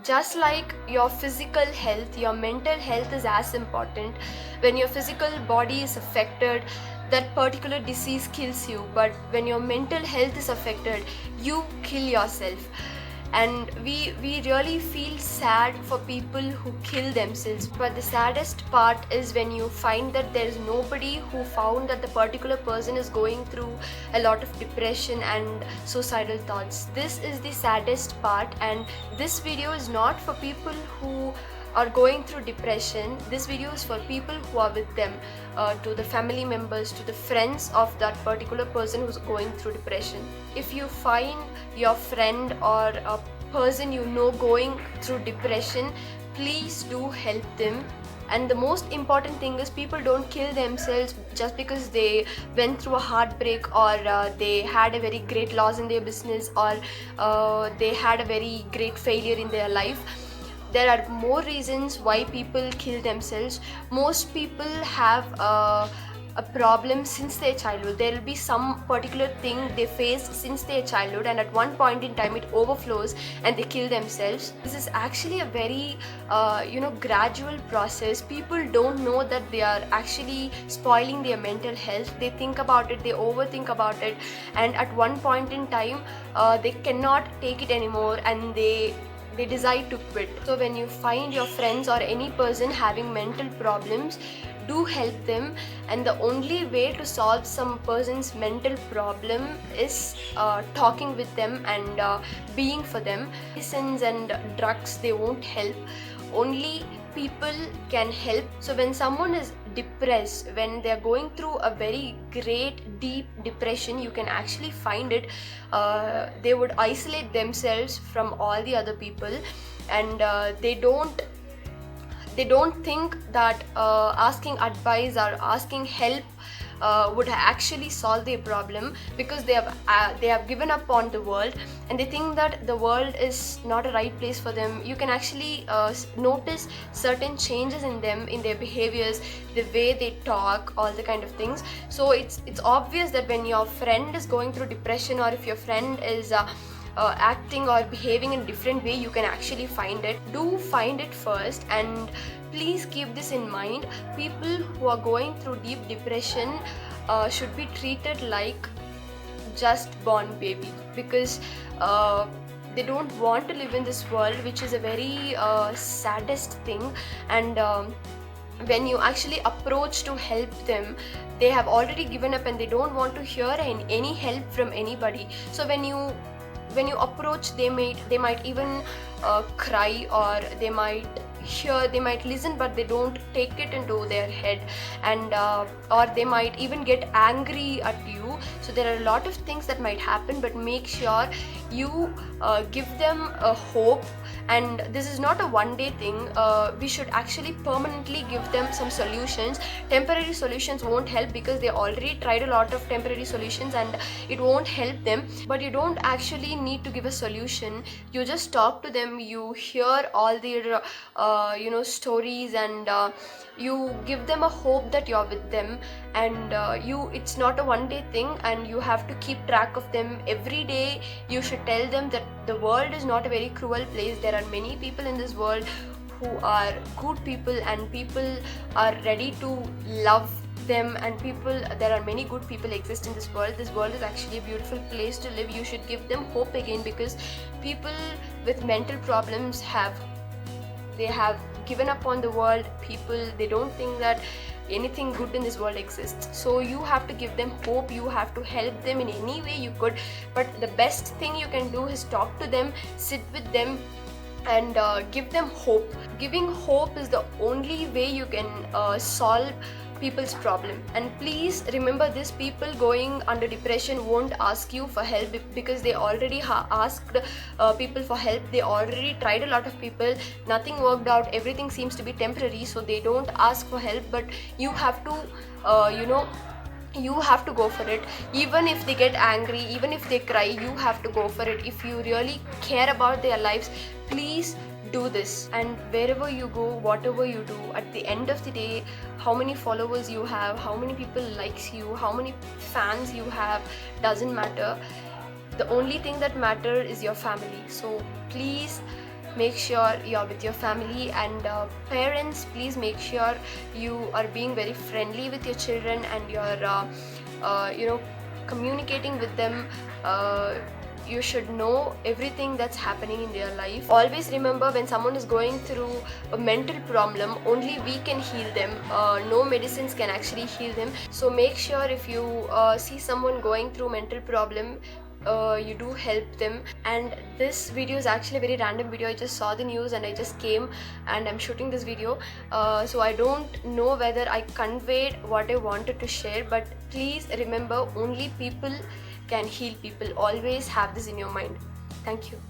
Just like your physical health, your mental health is as important. When your physical body is affected, that particular disease kills you, but when your mental health is affected, you kill yourself. And we really feel sad for people who kill themselves, but the saddest part is when you find that there is nobody who found that the particular person is going through a lot of depression and suicidal thoughts. This is the saddest part, and this video is not for people who are going through depression. This video is for people who are with them, to the family members, to the friends of that particular person who's going through depression. If you find your friend or a person you know going through depression, please do help them. And the most important thing is, people don't kill themselves just because they went through a heartbreak, or they had a very great loss in their business, or they had a very great failure in their life. There are more reasons why people kill themselves. Most people have a problem since their childhood. There will be some particular thing they face since their childhood, and at one point in time it overflows and they kill themselves. This is actually a very gradual process. People don't know that they are actually spoiling their mental health. They think about it, they overthink about it, and at one point in time they cannot take it anymore, and they decide to quit. So when you find your friends or any person having mental problems, do help them. And the only way to solve some person's mental problem is talking with them and being for them. Medicines and drugs, they won't help. Only people can help. So when someone is depressed, when they're going through a very great deep depression, you can actually find it, they would isolate themselves from all the other people, and they don't think that asking advice or asking help would actually solve their problem, because they have given up on the world, and they think that the world is not a right place for them. You can actually notice certain changes in them, in their behaviors, the way they talk, all the kind of things. So it's obvious that when your friend is going through depression, or if your friend is acting or behaving in a different way, you can actually find it. Do find it first, and please keep this in mind. People who are going through deep depression should be treated like just born baby, because they don't want to live in this world, which is a very saddest thing. And when you actually approach to help them, they have already given up and they don't want to hear any help from anybody. So when you approach, they might even cry, or they might listen, but they don't take it into their head, and or they might even get angry at you. So there are a lot of things that might happen, but make sure you give them a hope. And this is not a one day thing. We should actually permanently give them some solutions. Temporary solutions won't help, because they already tried a lot of temporary solutions and it won't help them. But you don't actually need to give a solution. You just talk to them, you hear all their stories, and you give them a hope that you're with them. And it's not a one day thing, and you have to keep track of them every day. You should tell them that the world is not a very cruel place. There are many people in this world who are good people, and people are ready to love them, and there are many good people exist in this world. This world is actually a beautiful place to live. You should give them hope again, because people with mental problems have given up on the world. People, they don't think that anything good in this world exists. So you have to give them hope. You have to help them in any way you could. But the best thing you can do is talk to them, sit with them, and give them hope. Giving hope is the only way you can solve people's problem. And please remember this: people going under depression won't ask you for help, because they already asked people for help. They already tried a lot of people, nothing worked out, everything seems to be temporary, so they don't ask for help. But you have to you have to go for it. Even if they get angry, even if they cry, you have to go for it. If you really care about their lives, please do this. And wherever you go, whatever you do, at the end of the day, how many followers you have, how many people likes you, how many fans you have, doesn't matter. The only thing that matters is your family. So please make sure you're with your family. And parents, please make sure you are being very friendly with your children, and you're communicating with them. You should know everything that's happening in their life. Always remember, when someone is going through a mental problem, only we can heal them. No medicines can actually heal them. So make sure, if you see someone going through mental problem, you do help them. And this video is actually a very random video. I just saw the news and I just came and I'm shooting this video. So I don't know whether I conveyed what I wanted to share, but please remember, only people can heal people. Always have this in your mind. Thank you.